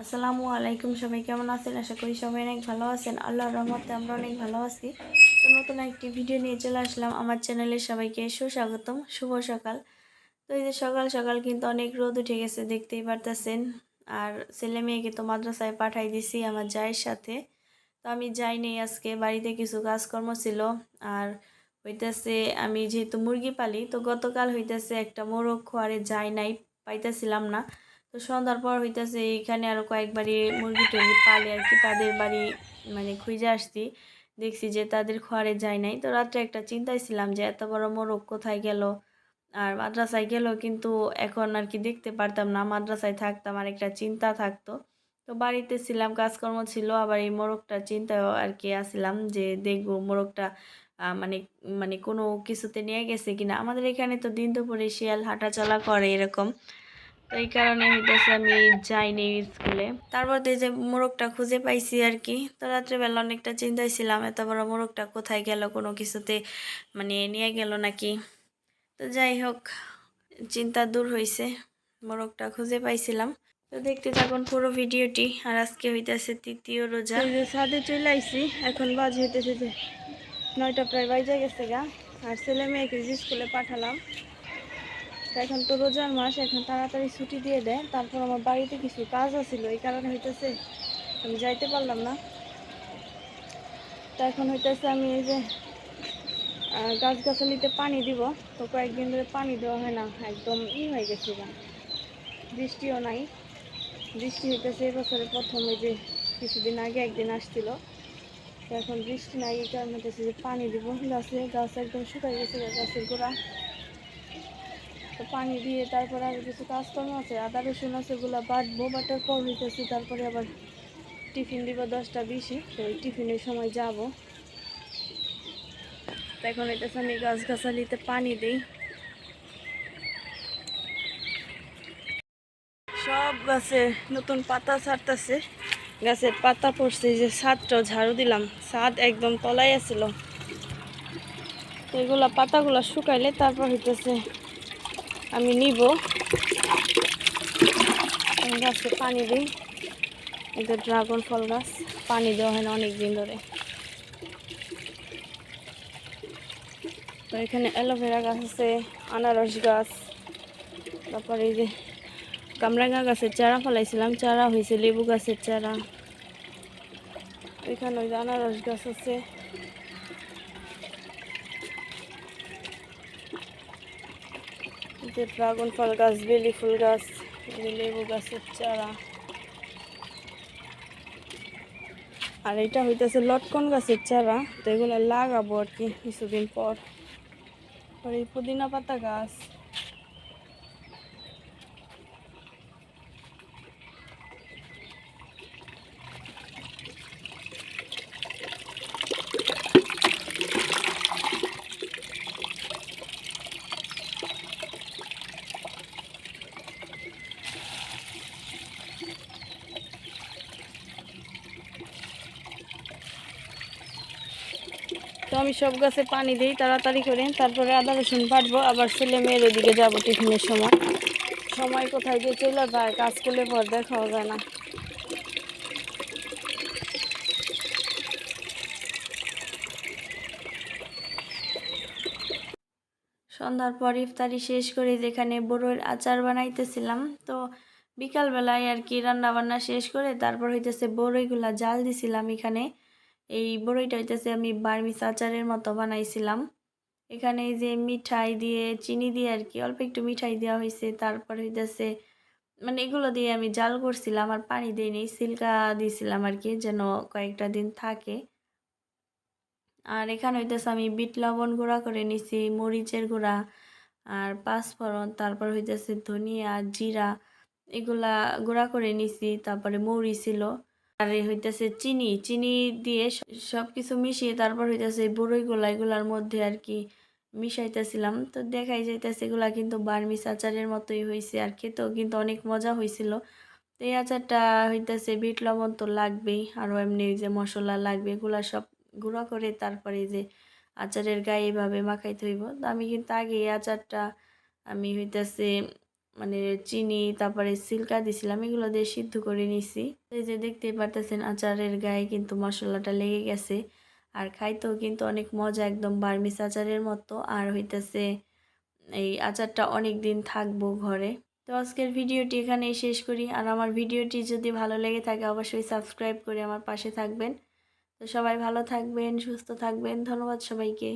আসসালামু আলাইকুম, সবাই কেমন আছেন? আশা করি সবাই অনেক ভালো আছেন। আল্লাহর রহমতে আমরা অনেক ভালো আছি। তো নতুন একটি ভিডিও নিয়ে চলে আসলাম আমার চ্যানেলে। সবাইকে সুস্বাগতম, শুভ সকাল। তো এই যে সকাল সকাল কিন্তু অনেক রোদ উঠে গেছে, দেখতেই পারতেছেন। আর ছেলে মেয়েকে তো মাদ্রাসায় পাঠাই দিছি আমার জায়ের সাথে। তো আমি যাইনি আজকে, বাড়িতে কিছু কাজকর্ম ছিল। আর হইতেছে আমি যেহেতু মুরগি পালি, তো গতকাল হইতেছে একটা মোরগ খোয়ারে যাই নাই, পাইতেছিলাম না। তো সন্ধ্যার পর হইতেছে এখানে আরো কয়েকবারই মুরগি টুরগি পালে আর কি, তাদের বাড়ি মানে খুঁজে আসছি। দেখছি যে তাদের খোয়ারে যায় নাই। তো রাত্রে একটা চিন্তায় ছিলাম যে এত বড় মোরগ কোথায় গেল। আর মাদ্রাসায় গেল কিন্তু এখন আর কি দেখতে পারতাম না, মাদ্রাসায় থাকতাম আর একটা চিন্তা থাকতো। তো বাড়িতে ছিলাম, কাজকর্ম ছিল, আবার এই মোরগটার চিন্তায় আর কি আসছিলাম যে দেখবো মোরগটা মানে মানে কোনো কিছুতে নিয়ে গেছে কিনা। আমাদের এখানে তো দিন দুপুরে শিয়াল হাঁটাচলা করে এরকম। তো এই কারণে হইতেছে আমি যাইনি স্কুলে। তারপর তো এই যে মোরগটা খুঁজে পাইছি আর কি। তো রাত্রেবেলা অনেকটা চিন্তায় ছিলাম, এত বড় মোরগটা কোথায় গেল, কোনো কিছুতে মানে নিয়ে গেল নাকি। তো যাই হোক, চিন্তা দূর হয়েছে, মোরগটা খুঁজে পাইছিলাম। তো দেখতে থাকুন পুরো ভিডিওটি। আর আজকে হইতেছে তৃতীয় রোজা। এই যে ছাদে চলে আইছি, এখন বাজে হইতেছে যে 9টা প্রায় বাজে গেছে গা। আর ছেলে মেয়েকে যে স্কুলে পাঠালাম। তো এখন তো রোজার মাস, এখন তাড়াতাড়ি ছুটি দিয়ে দেয়। তারপর আমার বাড়িতে কিছু কাজ আছিল, এই কারণে হইতেছে আমি যাইতে পারলাম না। তো এখন হইতেছে আমি এই যে গাছগাছালিতে পানি দিব। তো কয়েকদিন ধরে পানি দেওয়া হয় না, একদম হয়ে গেছে গা। বৃষ্টিও নাই, বৃষ্টি হইতেছে এবছরে প্রথম। এই যে কিছুদিন আগে একদিন আসছিল, তো এখন বৃষ্টি নাই, এই কারণে হইতেছে যে পানি দিব গাছে। গাছ একদম শুকাই গেছে গাছের গোড়া। তো পানি দিয়ে তারপরে আরও কিছু কাজকর্ম আছে, আদা রসুন আছে, ওগুলো বাটবো। বাটার পর হইতেছে তারপরে আবার টিফিন দিব 10টা 20-এ। তো ওই টিফিনের সময় যাব। তো এখন হইতেছে আমি গাছগাছালিতে পানি দিই। সব গাছে নতুন পাতা ছাড়তেছে, গাছের পাতা পড়ছে। যে ছাদটাও ঝাড়ু দিলাম, ছাদ একদম তলায় আছিল। তো এগুলা পাতাগুলো শুকাইলে তারপর হইতেছে আমি নিব, গাছে পানি দিই। এটা ড্রাগন ফল গাছ, পানি দেওয়া হয় না অনেক দিন ধরে। তো এখানে অ্যালোভেরা গাছ আছে, আনারস গাছ, তারপরে এই যে কামরাঙা গাছের চারা ফলাইছিলাম, চারা হয়েছে, লেবু গাছের চারা। এখানে ওই যে আনারস গাছ আছে। যে ড্রাগন ফল গাছ, বেলি ফুল গাছ, লেবু গাছের চারা। আর এটা হইতেছে লটকন গাছের চারা। তো এগুলো লাগাবো আর কি কিছুদিন পর। আর এই পুদিনা পাতা গাছ। তো আমি সব গাছে পানি দিই তাড়াতাড়ি করে, তারপরে আদা রসুন বাটবো। আবার ছেলে মেয়ের ওদিকে যাবো টিফিনের সময়। সময় কোথায় যে চলে যায়, কাজ করলে পর দেখাও যায় না। সন্ধ্যার পর ইফতারি শেষ করে যেখানে বড়ইয়ের আচার বানাইতেছিলাম। তো বিকালবেলায় আর কি রান্না বান্না শেষ করে তারপর হইতেছে বড়ইগুলা জাল দিছিলাম এখানে। এই বড়ইটা হইতেছে আমি বার্মিস আচারের মতো বানাইছিলাম। এখানে এই যে মিঠাই দিয়ে, চিনি দিয়ে আর কি, অল্প একটু মিঠাই দেওয়া হয়েছে। তারপর হইতেছে মানে এগুলো দিয়ে আমি জাল করছিলাম, আর পানি দিইনি, সিল্কা দিয়েছিলাম আর কি, যেন কয়েকটা দিন থাকে। আর এখানে হইতেছে আমি বিট লবণ গুঁড়া করে নিছি, মরিচের গুঁড়া, আর পাঁচফোড়ন, তারপর হইতেছে ধনিয়া, জিরা, এগুলা গুঁড়া করে নিছি। তারপরে মৌরি ছিল, আর হইতেছে চিনি। চিনি দিয়ে সব কিছু মিশিয়ে তারপর হইতেছে বড়ইগুলা এগুলার মধ্যে আর কি মিশাইতেছিলাম। তো দেখাই যাইতেছে এগুলা কিন্তু বার্মিস আচারের মতোই হয়েছে, আর খেতেও কিন্তু অনেক মজা হয়েছিল। তো এই আচারটা হইতেছে বিট লবণ তো লাগবেই, আরও এমনি যে মশলা লাগবে, এগুলা সব গুঁড়া করে তারপরে যে আচারের গায়ে এভাবে মাখাইতে হইব। তো আমি কিন্তু আগে এই আচারটা আমি হইতেছে মানে চিনি তারপরে সিল্কা দিছিলাম, এগুলো দিয়ে সিদ্ধ করে নিছি। এই যে দেখতেই পারতেছেন আচারের গায়ে কিন্তু মশলাটা লেগে গেছে। আর খাইতেও কিন্তু অনেক মজা, একদম বার্মিস আচারের মতো। আর হইতেছে এই আচারটা অনেক দিন থাকবো ঘরে। তো আজকের ভিডিওটি এখানেই শেষ করি। আর আমার ভিডিওটি যদি ভালো লেগে থাকে অবশ্যই সাবস্ক্রাইব করে আমার পাশে থাকবেন। তো সবাই ভালো থাকবেন, সুস্থ থাকবেন। ধন্যবাদ সবাইকে।